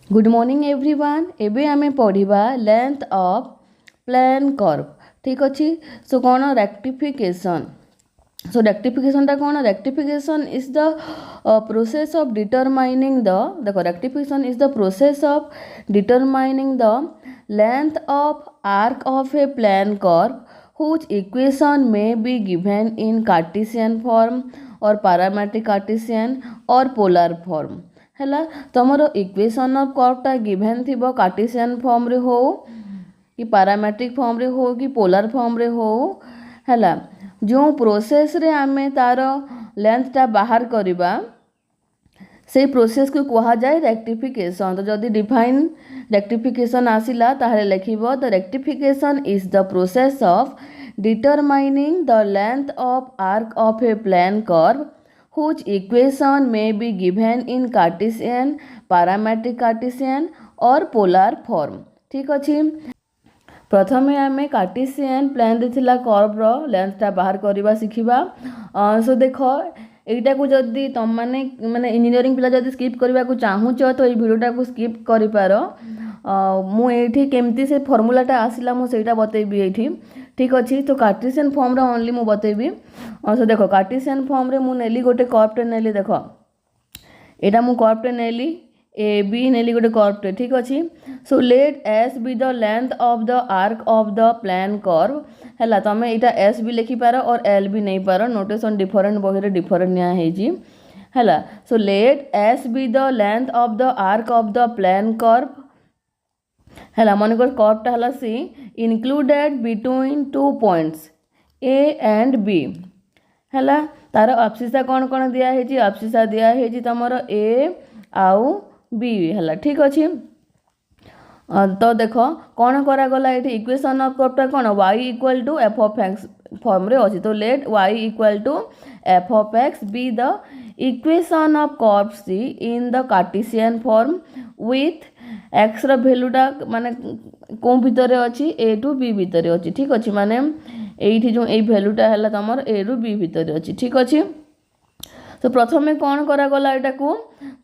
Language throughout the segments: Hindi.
Good morning everyone. एबे आमे पढ़िबा लेंथ ऑफ प्लेन कर्व। ठीक अच्छी। सो कौन रेक्टिफिकेशन। सो रेक्टिफिकेशन टा कौन? Rectification is the process of determining the देखो rectification is the process of determining the length of arc of a plane curve whose equation may be given in Cartesian form or parametric Cartesian or polar form। हैला तुमर इक्वेशन ऑफ कर्वटा गिवन थी कार्टेशियन फॉर्म रे हो कि पैरामेट्रिक फॉर्म रे हो कि पोलर फॉर्म रे हो। हैला जो प्रोसेस रे आमे तार लेंथटा बाहर करबा से प्रोसेस को कहा जाए रेक्टिफिकेशन। तो जदि डिफाइन रेक्टिफिकेशन आसिला ताहले लिखिबो the rectification is the process of determining the length of arc of a plane curve whose equation may be given in Cartesian, parametric Cartesian or polar form। ठीक अच्छी। प्रथमे आमे कार्टेशियन प्लेन रे थिला कर्व रो लेंथटा बाहर करबा सिखिबा। सो देखो एटा को जदी तुम माने इंजीनियरिंग पिला जदी स्किप करबा को चाहूच तो এই ভিডিওটা को स्किप करि पारो। मु एठी केमती से फॉर्मूलाटा आसिला मु सेटा बतेबी एठी। ठीक अच्छी। तो कार्टेशियन फॉर्म रे ओनली मु बतेबी। सो देखो कार्टेशियन फॉर्म रे मु नेली गोटे कर्वटे नेली। देखो एटा मु कर्वटे नेली ए बी नेली गोटे कर्वटे। ठीक अच्छी। So let S be the length of the arc of the plane curve. हैला तमे एटा एस भी लिखि पारो और एल भी नहीं पारो। नोटेशन डिफरेंट बही रे डिफरेंट निया हेजी। हैला so let S be the length of the arc of the plane curve. हैला मन कर कर्वटा हला C included between two points A and B. हैला तार अब्सिसा कौन कौन दिया हेजी? अब्सिसा दिया हेजी तमर ए आउ बी। हैला ठीक अच्छी। तो देखो कौन करा गला एठी इक्वेशन ऑफ कर्वटा कौन y equal to F of X form रे अछि। तो let y equal to F of X be the equation of curve C in the Cartesian form with X रो वैल्यूटा माने को भीतर अछि a टू b भीतर अछि। ठीक अछि। माने एठी जो ए वैल्यूटा हला तमर a रु b भीतर अछि। ठीक अछि। तो प्रथमे कौन करा गला एटा को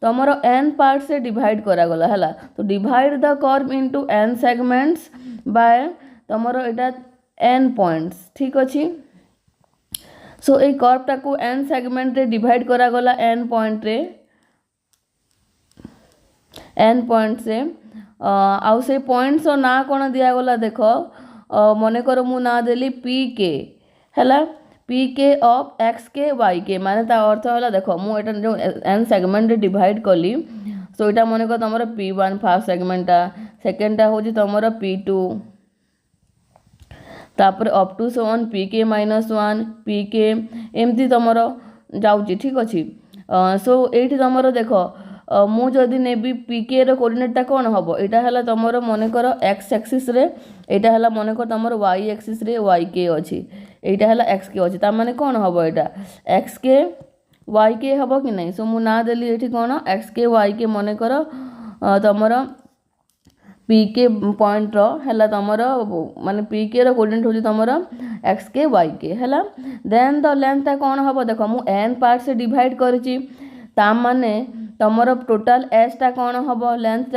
तमर n पार्ट से डिवाइड करा गला। हैला तो divide the curve into n segments by तमर एटा n पॉइंट्स। ठीक अछि। सो ए कर्वटा को n सेगमेंट रे डिवाइड करा गला n पॉइंट रे n पॉइंट से आउ से पॉइंट्स ना कौन दिया गला देखो मने करो मु ना देली p के। हैला पी के ऑफ एक्स के वाई के माने ता अर्थ होला देखो मु एटा जो एन सेगमेंट रे डिवाइड कली। सो एटा मने को तमरो p1 फर्स्ट सेगमेंटा सेकंड टा होजी तमरो p2 तापर up to so on pk -1 pk एमती तमरो जाउची। ठीक अछि। सो एठी तमरो देखो मु जदी नेबी pk रो कोऑर्डिनेट ता कोन हबो? एटा हला तमरो मने करो x एक्सिस रे एटा हला मने को तमरो y एक्सिस रे yk अछि। एटा हला x के अछि ता माने कोन हबो? एटा x के y के हबो कि नहीं? सो मु ना देली एठी कोन x के y के मने करो तमरो pk पॉइंट रो हला तमरो माने pk रो कोऑर्डिनेट होजी तमरो x के y के। हला देन द लेंथ ता कोन हबो? देखो मु n पार्ट से डिवाइड करछि ता माने तमरो टोटल s टा कौन हबो? लेंथ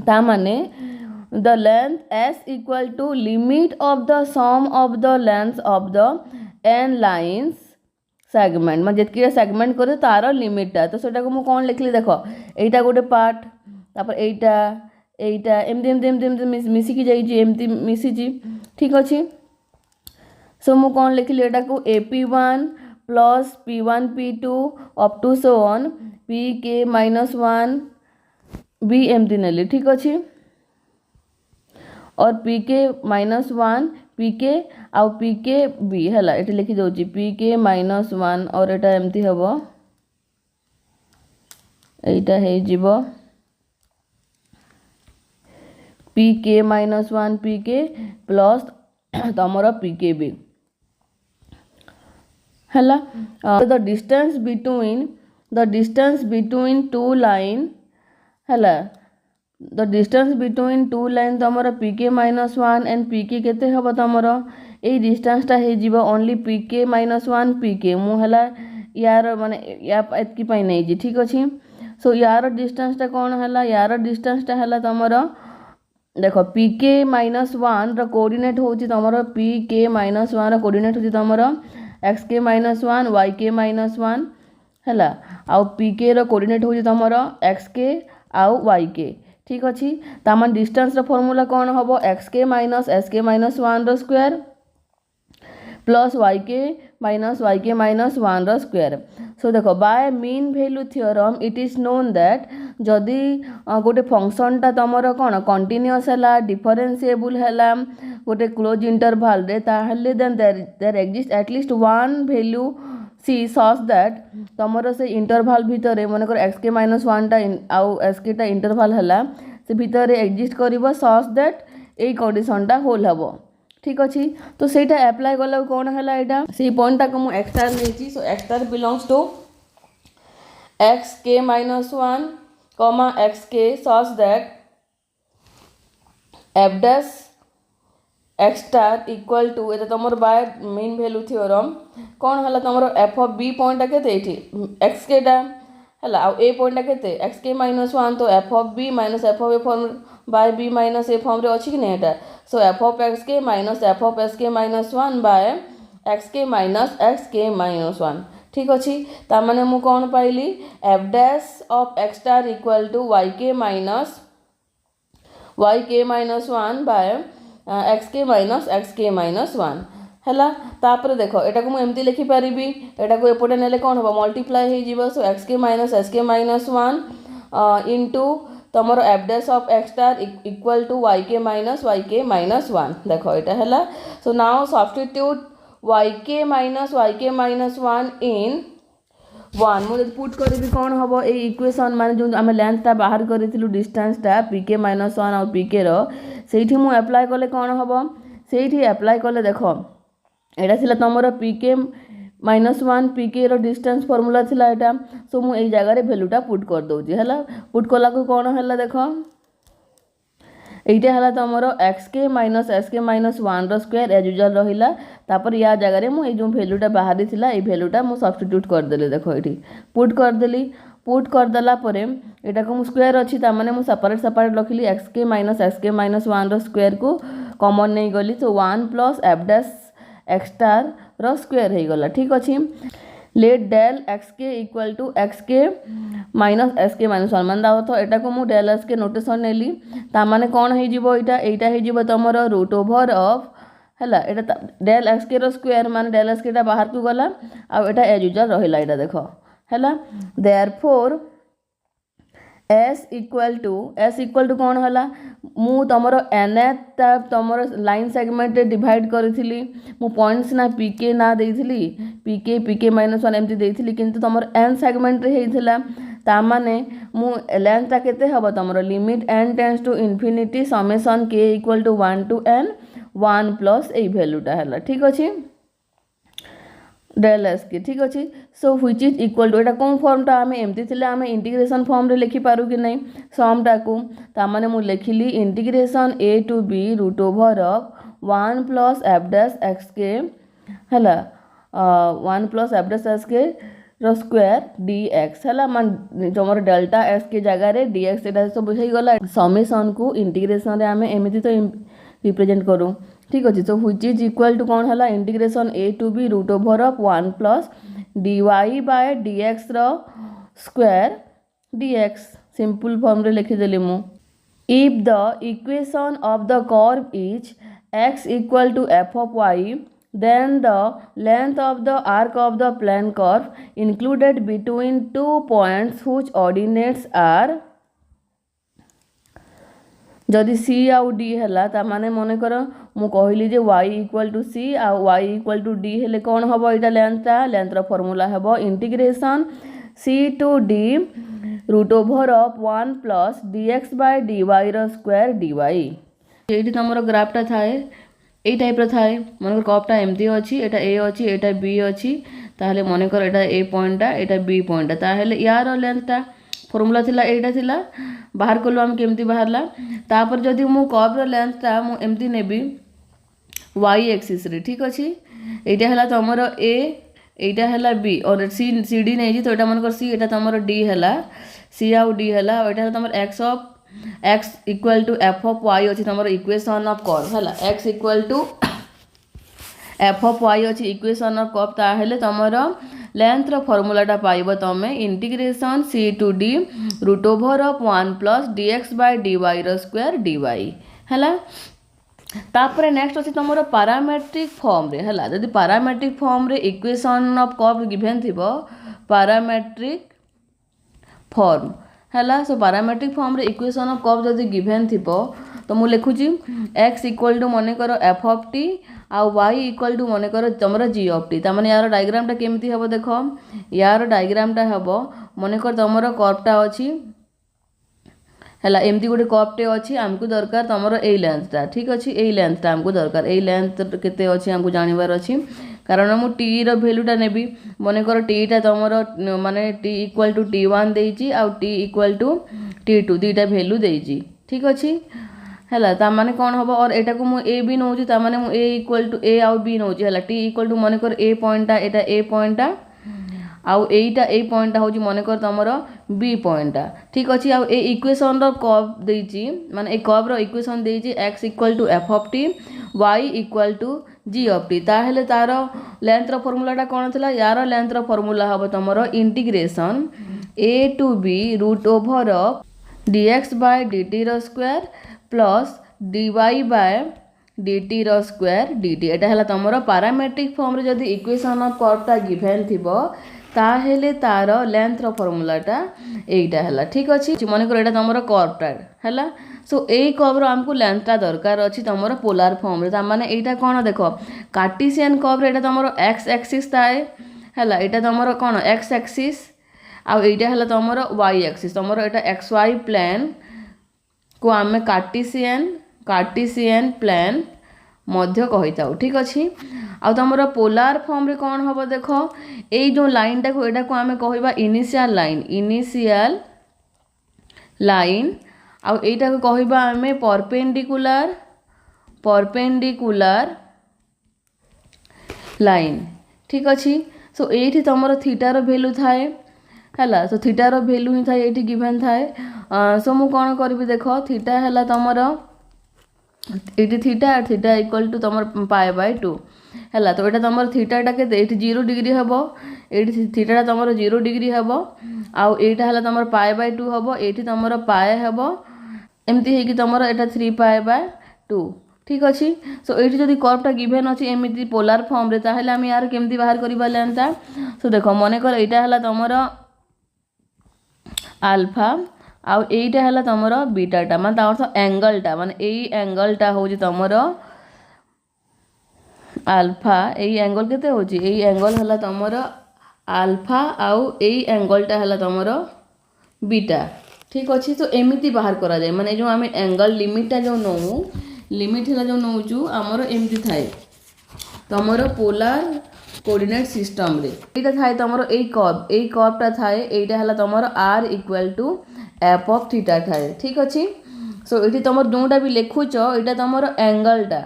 ता माने the length s equal to limit of the sum of the length of the n lines segment मतलब जेतकी सेगमेंट करे तार लिमिट ता। तो सेटा को मु कौन लिखली देखो एटा गोटे पार्ट तापर एटा एटा एमदी एमदी एमदी एमदी मिसी की जाई जी एमदी मिसी जी। ठीक अछि। सो मु कौन लिखली एटा को ap1 plus p1 p2 up to so on pk -1 b एमदी नेली। ठीक अछि। और pk -1 pk आउ pk b हैला एठी लिखि दोची pk -1 और एटा एमती हबो एटा हे जीवो pk -1 pk प्लस तमरो pk b हैला। The distance between two line हैला the distance between two line तमरो pk -1 एंड pk केते हबो तमरो ए डिस्टेंसटा हे जीवो ओनली pk -1 pk मु हैला यार माने या एतकी पई नै जी। ठीक अछि। सो यार डिस्टेंसटा कौन है यार डिस्टेंसटा है तुमर देख पी के माइनस वन कोऑर्डिनेट होची तुमर पी के माइनस वन कोऑर्डिनेट होची तुमर x K minus one Y K minus one है आउ पी के कोऑर्डिनेट होची तुमर एक्स के आउ वाई के ठीक अच्छी तामान डिस्टेंस फॉर्मूला कौन हम X K minus S K minus one square plus Y K minus one square so देखो by mean value theorem it is known that जदि गोटे फंक्शनटा तुमर कौन कंटिन्यूअस है डिफरेंशिएबल है गोटे क्लोज इंटरवल रे ताहले then there exist at least one value C such that तुमर से इंटरवल भितर मनकर एक्स के माइनस वन आउ एस के इंटरवल है से भितर एग्जिस्ट कर सच दैट यही कंडीशनटा होल हम ठीक अच्छी तो सहीटा एप्लाय कला कौन है यहाँ से पॉइंटा को मुझे एक्सटार नहीं so X star belongs to X K minus one comma X K such that F dash X star equal to ये तुम बाय मेन वैल्यू थ्योरम कौन है तुम एफ ऑफ बी पॉइंटा के एक्स के है ए पॉइंटा के एक्स के माइनस वन तो F of B minus F of A form by B minus A form रे अच्छी कि नहीं एटा so F of X K minus F of S K minus one by X K minus one ठीक अच्छी तार मु कौन पाइली F dash of X star equal to Y K minus one by X K minus one है तापर देख एटा को मुझे लिखिपारि एटा को एपटे नेले कौन हम मल्टीप्लाई हो so X K minus one into तुम F dash of X star equal to Y K minus one देख यहाँ है so now substitute Y K minus one in one मुझे पुट करी कौन हम ये इक्वेशन मान जो आम लेंथटा बाहर करूँ डिस्टेंसटा पी के माइनस वन और पी के रही मुझे एप्लाय कले कौन हम से एप्लाय कले देख यहाँ तुम पी के माइनस वन पी के डिस्टेंस फॉर्मूला थिला एटा सो मु एई जगह रे वैल्यूटा पुट कर दउची हला पुट कला को कोन हला देखो एइटा हला तमरो x K minus S K minus one रो स्क्वायर एज यूजुअल रहिला तापर या जगह रे मु एई जो वैल्यूटा बाहरी थिला एई वैल्यूटा मु सब्स्टिट्यूट कर देले देखो एठी पुट कर देली पुट कर दला परे एटा को मु स्क्वायर अछि ता माने मु सेपरेट रखिली एक्स के माइनस वन रो स्क्वायर को कॉमन नहीं गली तो 1 plus F dash X star रो स्क्वायर हो गला ठीक अच्छी let del X K equal to X K minus S K minus one मान दाओ तो एटा को मु डेल एस के नोटेशन नेली ता माने कौन हो जिवो एटा हो जिवो तमरो रूट ओवर ऑफ हैला एटा डेल एक्स के रो स्क्वायर माने डेल एक्स के बाहर को गला आ एटा एज यूजुअल रहिला एटा देखो हैला देयरफॉर एस इक्वल टू कौन है मु तुमर एन तुमर लाइन सेगमेंट डिवाइड करी मु पॉइंट्स ना पीके ना देइथिली पीके माइनस वन एमती देइथिली किंतु तुमर एन सेगमेंट रे हेइथिला ता माने मु लेंथटा केते हबो तुमर limit N tends to infinity summation K equal to 1 to N 1 plus A वैल्यूटा है ठीक अच्छे डेल एस के ठीक अच्छे so which is equal to एटा कौन फॉर्मटा आम एमती थे आम इंटीग्रेशन फॉर्म रे लिखि पारू कि नहीं समटा को तामाने मु लिखिली integration A to B root over of 1 plus F dash X K है 1 प्लस एफ डैश एक्स के रो स्क्वायर डी एक्स है मान तुम डेल्टा एक्स के जगह रे डी एक्स एटा सब बुझाई गला समेशन को इंटीग्रेशन रे आम एमती तो रिप्रेजेंट करूँ ठीक अच्छे so which is equal to कौन है integration A to B root over of 1 plus D Y by D X square D X simple form रे लिखिदेली मु if the equation of the curve is X equal to F of Y then the length of the arc of the plane curve included between two points whose ordinates are जदि सी आउ डी है माने मन कर मु कहली जे y इक्वल टू सी आ y इक्वल टू डी हेले कौन हम यहाँ लेंथर फॉर्मूला हम integration C to D root over of 1 plus D X by D Y square D Y ये तुम ग्राफटा थाए यही टाइप थाए मन कपटा एमती अच्छी एटा ए अच्छी एटा बी अच्छी ताहले मन कर एटा ए पॉइंटा एटा बी पॉइंटा ताहले यार लेंथटा फॉर्मूला थिला एटा थिला बाहर कलु आम केमती बाहरला तापर जदि मु कर्व लेंथटा मु एमती नेबी वाई एक्सिस रे ठीक अच्छी एटा हला तमरो ए एटा हला बी और सी डी नहीं तो एटा मन कर सी एटा तमरो डी हला सी आउ डी है यहाँ तुम X of X equal to F of Y अच्छी तुम इक्वेशन ऑफ कर्व है X equal to F of Y अच्छी इक्वेशन ऑफ कर्व ताहले तुम लेंथ फर्मूलाटा पाइब तुम integration C to D root over of 1 plus dx by dy square dy है तापर नेक्स्ट अच्छे तुम पारामेट्रिक फॉर्म रे है जदि पारामेट्रिक फॉर्म रे इक्वेशन ऑफ कर्व गिवन थी पारामेट्रिक फॉर्म है सो पारामेट्रिक फॉर्म रे इक्वेशन ऑफ कर्व जदि गिवन थी तो मुझे लिखुची एक्स इक्वल टू मन कर एफ ऑफ टी आउ वाई इक्वल टू मन कर तुम जी ऑफ टी तार यार डायग्रामटा केमती हम देख यार डायग्रामटा हम मन कर तुम कर्वटा अच्छी है एमती गोटे कर्वटे अच्छी आमको दरकार तुम यही लेंथटा ठीक अच्छे यही लेंथटा आमको दरकार यही लेंथ केते अच्छी आमको जानवर अच्छी कारण मु टी भैल्यूटा नेबी मन कर टीटा तुम माने टी इक्वल टू T1 देइची आउ टी इक्वल टू T2 दुईटा भैल्यू देइची ठीक अच्छे है ता माने कौन हम और एटा को मु ए भी नौची ता माने मु ए इक्वल टू ए आउ बी नौची है टी इक्वल टू मन कर ए पॉइंटा एटा ए पॉइंटा आउ एटा ए पॉइंटा होची मन कर तुमर बी पॉइंटा ठीक अच्छे आउ ए इक्वेशन रो कर्व देइची माने ए कर्व रो इक्वेशन देइची x equal to F of T y equal to G of T ताहले तार लेंथ रो फार्मूलाटा कोन थिला यार लेंथ रो फार्मूला हबो तुमर integration a to b root over of dx by dt रो square plus dy by dt रो स्क्वायर dt एटा हला तुमर पारामेट्रिक फॉर्म रे जदी इक्वेशन ऑफ कर्वटा गिवन थिबो ताहेले तार लेंथ रो फार्मूलाटा एटा हला ठीक अछि मन कर एटा तुमर कर्वटा हला सो एई कर्व रो हमको लेंथटा दरकार अछि तुमर पोलर फॉर्म रे ता माने एटा कोन देखो कार्टेशियन कर्व रे एटा तुमर x एक्सिस ताए हला एटा तुमर कोन x एक्सिस आ एटा हला तुमर y एक्सिस तुमर एटा xy प्लेन को आमे कार्टेशियन प्लेन मध्य कहीता ठीक अच्छे आ तुम पोलार फॉर्म रे कौन हम देख ये जो लाइन टाक एटा को आमे कहबा इनिशियल लाइन आउ एटा को कहबा आमे परपेंडिकुलर लाइन ठीक अच्छे सो एठी तुम थीटार भैल्यू थाए है सो थीटार भैल्यू ही थाए एठी गिवन थाए सो मु कौन करी देख थीटा है तुमर ये थीटा और थीटा इक्वल टू तुम पाए बाय 2 है तो यहाँ तुम थीटाटा के 0 डिग्री हम ये थीटाटा तुम 0 डिग्री हम आउ यहाँ तुम पाए बाय 2 हम ये तुम पाए हम एमती है कि तुम यहाँ 3 पाए बाय 2 ठीक अच्छे सो ये जब कर्वटा गिवन अच्छी एमती पोलार फॉर्म रे ताहले आम यार केमती बाहर कर लेंता सो देख मन कर यहाँ है तुम आल्फा आउ एटा है तुम बीटाटा मान अर्थ एंगलटा मान यही एंगलटा हूँ तुम आल्फा यही एंगल केते होची यही एंगल है तुम आल्फा आउ यही एंगलटा है तुम बीटा ठीक अच्छे तो एमती बाहर करा जाए माने जो आम एंगल लिमिटटा जो नौ लिमिट है जो नौचु आमर एमती थाए तुम पोलार कोऑर्डिनेट सिस्टम रे एटा थाए तुम यही कर्वटा थाए एटा है तुम r equal to F of theta थाए ठीक अच्छे सो ये तुम जोटा भी लिखुच यहाँ तुम एंगलटा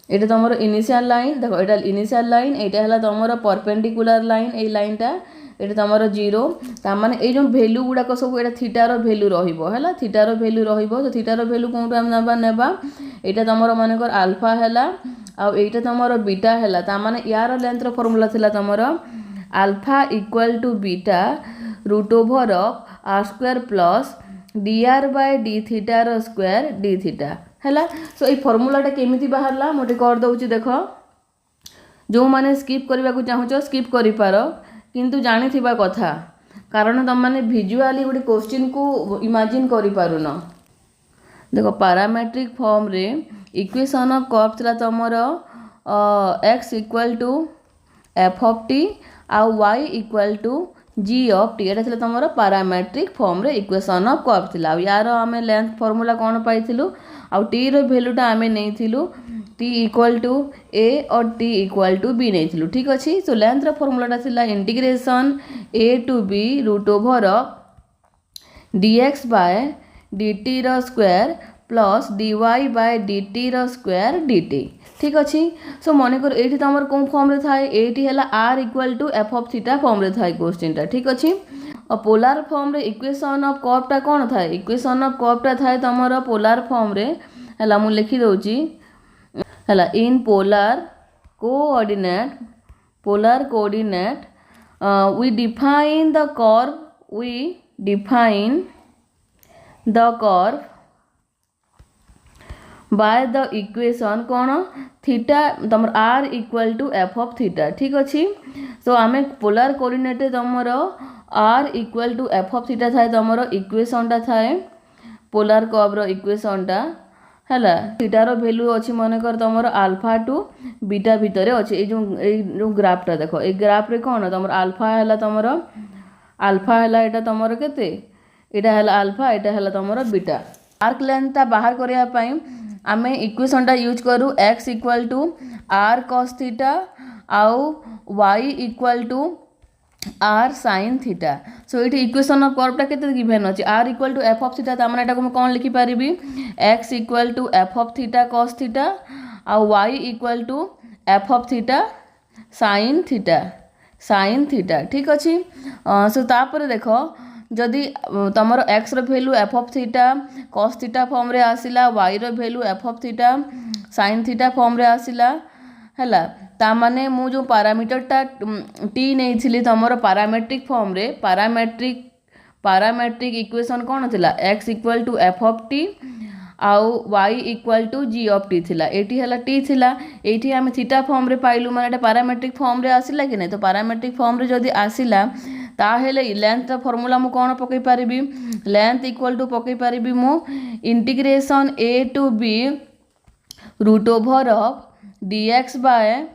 ये तुम इनिशियल लाइन देखो यहाँ इनिशियल लाइन यहाँ है तुम परपेंडिकुलर लाइन यही लाइनटा ये तुम 0 तार ये जो भैल्यू गुड़ाक सब ये थीटार भैल्यू रहा थीटार भैल्यू रही थीटार भैल्यू कौन आम नेबा यहाँ तुम मनकर आल्फा है आईटा तुम बीटा है तार यार लेंथ फर्मूला थी तुम alpha equal to beta root over of R square plus dr by D थीटार स्क्वायर डी थीटा है सो ये फर्मूलाटा केमिति बाहरला मोटे कर दउची देख जो माने स्किप करबा को चाहूच स्किप करि पारो किंतु जानि थिबा कथा कारण तुम माने विजुअली गोटे क्वेश्चन को इमेजिन करि पारुन देखो पारामेट्रिक फॉर्म रे इक्वेशन ऑफ कर्व थला तमरो x equal to F of T आउ y equal to G of T एटा थला तमरो पारामेट्रिक फॉर्म रे इक्वेशन ऑफ कर्व थला यार आमे लेंथ फार्मूला कोन पाइथिलु आउ टी रो वैल्यूटा आमे नेथिलु टी इक्वल टू ए और टी इक्वल टू बी नेथिलु ठीक अछि सो लेंथ रो फार्मूलाटा थिला integration a to b root over dx by dt रो square plus dy by dt रो स्क्वायर dt ठीक अच्छे सो मन कर ये तुम कौन फॉर्म रे थाए ये है r equal to F of theta form रे थाए क्वेश्चनटा ठीक अच्छे और पोलार फॉर्म रे इक्वेशन ऑफ कर्वटा कौन थाए इक्वेशन ऑफ कर्वटा थाए तुमर पोलार फॉर्म रे हला मु लिखि दउची हला in polar coordinate we define the curve by the equation कौन थीटा तुम r equal to F of theta ठीक अच्छी सो आम पोलार कोऑर्डिनेट तुमर r equal to F of theta थाए तुमर इक्वेशनटा थाए पोलार कर्व इक्वेशनटा है थीटार भैल्यू अच्छी मनकर तुम आल्फा टू बीटा भितर अच्छे जो ग्राफटा देख ये ग्राफ रे कौन तुम आल्फा है तुम आल्फा है यहाँ तुम के यहाँ है आल्फा यहाँ है तुम बीटा आर्क लेंथटा बाहर करने आम इक्वेशनटा यूज करूँ X equal to R cos theta आउ Y equal to R sine theta so ये इक्वेशन ऑफ कर्वटा केते गिवन अच्छे R equal to F of theta तार एटा को कौन लिखि पारिबी X equal to F of theta cos theta आउ Y equal to F of theta sine theta ठीक अच्छे सो तापर देख जदि तुमर X value F of theta cos theta form रे आसिला Y value F of theta sine theta form रे आसिला है तामाने मु जो पारामीटरटा टी नहीं तुम पारामेट्रिक फॉर्म रे पारामेट्रिक इक्वेशन कौन थिला X equal to F of T आउ Y equal to G of T थिला एटी हला टी थिला एटी आम थीटा फॉर्म रे पाइलु माने पारामेट्रिक फॉर्म रे आसिला कि नहीं तो पारामेट्रिक फॉर्म रे जदि आसिला ताहेले लेंथ फॉर्मूला मु कौन पकई पारिबी लेंथ इक्वल टू पकई पारिबी मु integration A to B root over of dx by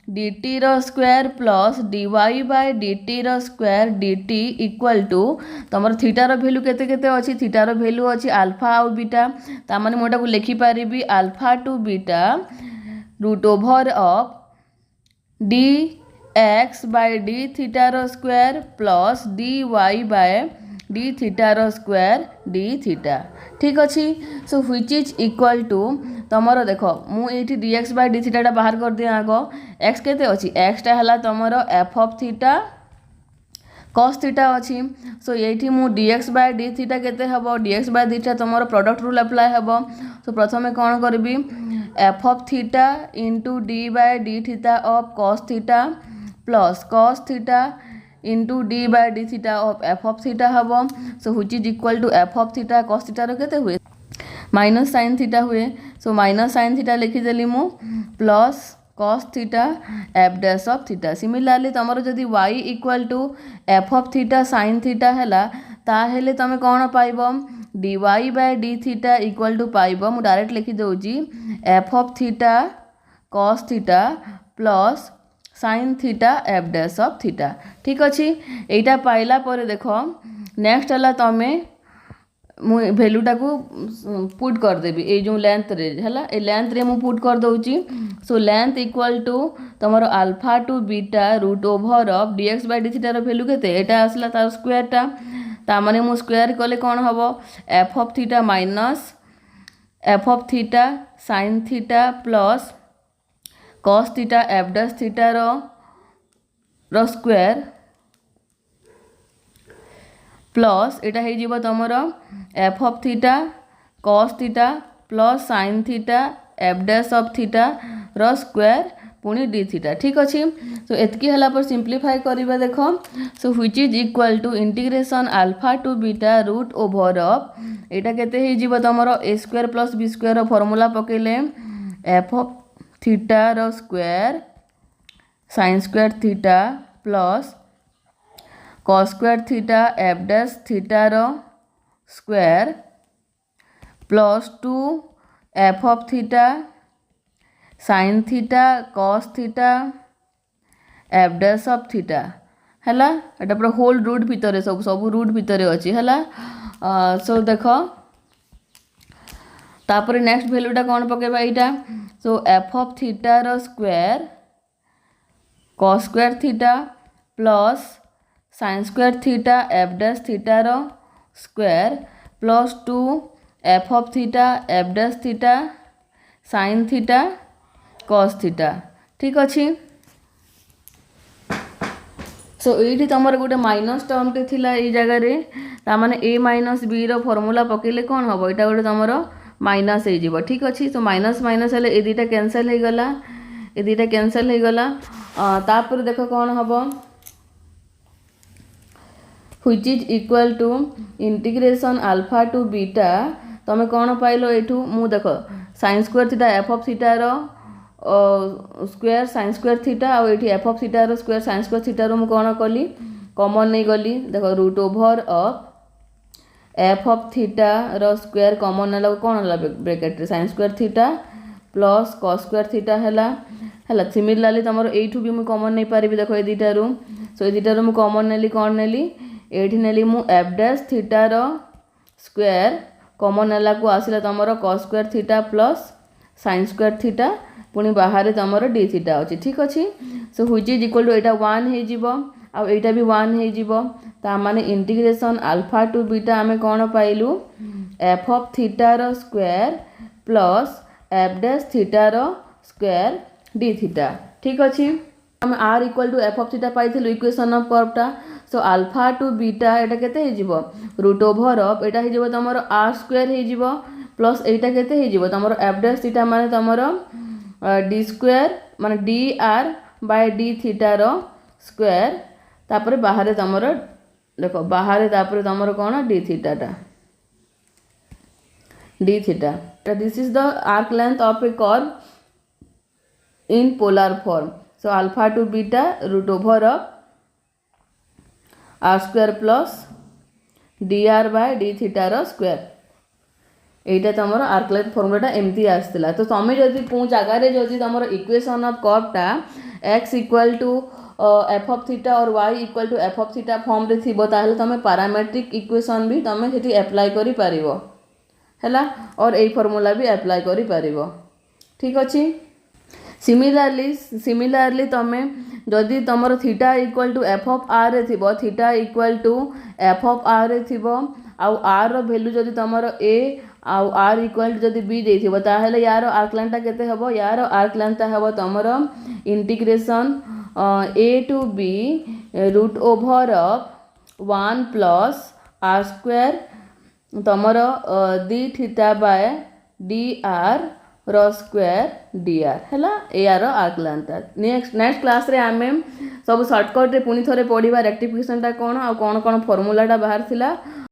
dt रो square plus dy by dt रो स्क्वायर dt इक्वल टू तुम थीटा रो वैल्यू केते केते अछि थीटा रो वैल्यू अछि अल्फा और बीटा ता माने मोटा को लिखि पारिबी alpha to beta root over of dx by d theta रो square plus dy by d theta रो स्क्वायर d थीटा ठीक अच्छी so which is equal to तुमर देख मुझे dx बाय d थीटा बाहर कर दिए आग x केते अच्छी एक्सटा है तुमर F of theta cos theta अच्छी सो ये मु dx बाय d थीटा केते हबो dx बाय d थीटा तुमर प्रोडक्ट रूल अप्लाई हबो सो प्रथमे कौन करी F of theta into d by d theta of cos theta plus cos theta into D by D theta of F of theta हम so which is equal to F of theta cos थीटार केते हुए माइनस साइन थीटा हुए सो माइनस साइन थीटा लिखिदेली मु plus cos theta F dash of theta सिमिलारली तुम जदि Y equal to F of theta sine theta है ताहेले तुम कौन पाइब D Y by D theta equal to पाइब मु डायरेक्ट लिखि दउची F of theta cos theta plus sine theta F dash of theta ठीक अच्छे यहीटा पाइला पर देख नेक्स्ट है तुम भैल्यूटा को पुट करदेवी ये जो लेंथ रे है लेंथ रे मु पुट कर दउची सो लेंथ इक्वल टू तुम alpha to beta root over of dx by d theta रो वैल्यू केते एटा आसला तार स्क्वायरटा ता माने मु स्क्वायर कले कौन हम F of theta minus F of theta sine theta plus cos theta F dash theta रो स्क्वायर प्लस एटा हे जीवो तमरो F of theta cos theta plus sine theta F dash of theta रो स्क्वायर पुणी डी थीटा ठीक अच्छे सो एतकी हला पर सिंप्लीफाई करिबा देखो so which is equal to integration alpha to beta root over of एटा केते हे जीवो तमरो a square plus b square रो फार्मूला पकेले एफ ऑफ थीटा रो square sine square theta plus cos square theta F dash theta रो square plus two F of theta sine theta cos theta F dash of theta हैला एटा पूरा होल रूट भितर सब रूट भितर अच्छी है सो देख तापर नेक्स्ट वैल्यूटा कौन पकेबा एटा सो एफ ऑफ थीटा रो square cos square theta plus sine square theta F dash theta रो square plus two F of theta F dash theta sine theta cos theta ठीक अच्छे सो ये तुम गोटे माइनस टर्म टे थिला ए जगह ताने ए माइनस बी फर्मूला पकेले कौन हम यहाँ गोटे तुम माइनस हो ठीक अच्छे। सो माइनस माइनस हेल्ले ए दुटा कैनसल हो गला ए दुटा कैनसल हो गला तापर देख कौन हम which is equal to integration alpha to beta तुम कौन पाइल एठू मु देख sine square theta F of theta रो स्क्वायर साइन स्क्वायर थीटा और ये एफ ऑफ थीटा रो स्क्वायर साइन स्क्वायर थीटा रो मु कौन कली कॉमन नहीं गली देख root over of F of theta रो स्क्वायर कॉमन है कौन है bracket sine square theta plus cos square theta है सिमिलारली तुम यू भी मुझे कॉमन नहीं पारि देख ये दुटारू सो ये दुटारू मुझे कॉमन नेली कौन नेली ये नेली मु एफ डैश थीटा रो स्क्वायर कॉमन नेला को आसला तुम cos square theta plus sine square theta पुणी बाहर तुम डी थीटा अच्छी ठीक अच्छे। So which is equal to यहाँ वन हो यहाँ भी वन हो माने इंटीग्रेशन अल्फा टू बीटा आम कौन पाइलु एफ ऑफ थीटा रो square plus F dash theta रो स्क्वायर डी थीटा ठीक अच्छे। आम R equal to F of theta पाई इक्वेशन ऑफ कर्वटा सो अल्फा टू बीटा यहाँ केते रूट ओवर ऑफ यहाँ हो तुम आर स्क्वायर हो प्लस यहाँ केते तुम एफ डैश थीटा माने तुम डी स्क्वायर माने D R by D theta रो स्क्वायर तापर बाहर तुम देख बाहर तापर तुम कौन D theta D theta this is the arc length of a curve in polar form so alpha to beta root over of R square plus D R by D theta रो स्क्वायर यहाँ तुम आर्क लेंथ फॉर्मूलाटा एमती आसला। तो तुम जदि को जगार जदि तुम इक्वेशन ऑफ कर्वटा X equal to F of theta और Y equal to F of theta form रे थी ताहले तुम पैरामेट्रिक इक्वेशन भी तुम से एप्लाय करि पारिबो हैला और यही फॉर्मूला भी एप्लाय करि पारिबो ठीक अच्छे। सिमिलारली तुम जदि तुम theta equal to F of R रे थी theta equal to F of R रे थी आर रो वैल्यू जदि तुम ए आउ आर इक्वल टू जदि बी देथिबो ताहले यार आर्क लेंथटा केते हबो यार आर्क लेंथटा हबो तुमर integration A to B root over of 1 plus R square तुमर D theta by D R रो स्क्वायर डी आर है यार आर्क लेंथटा। नेक्स्ट क्लास रे आमे सब शॉर्टकट रे पुनी थरे पढ़िबा रेक्टिफिकेशनटा कोन आ कोन कोन फॉर्मूलाटा बाहर थिला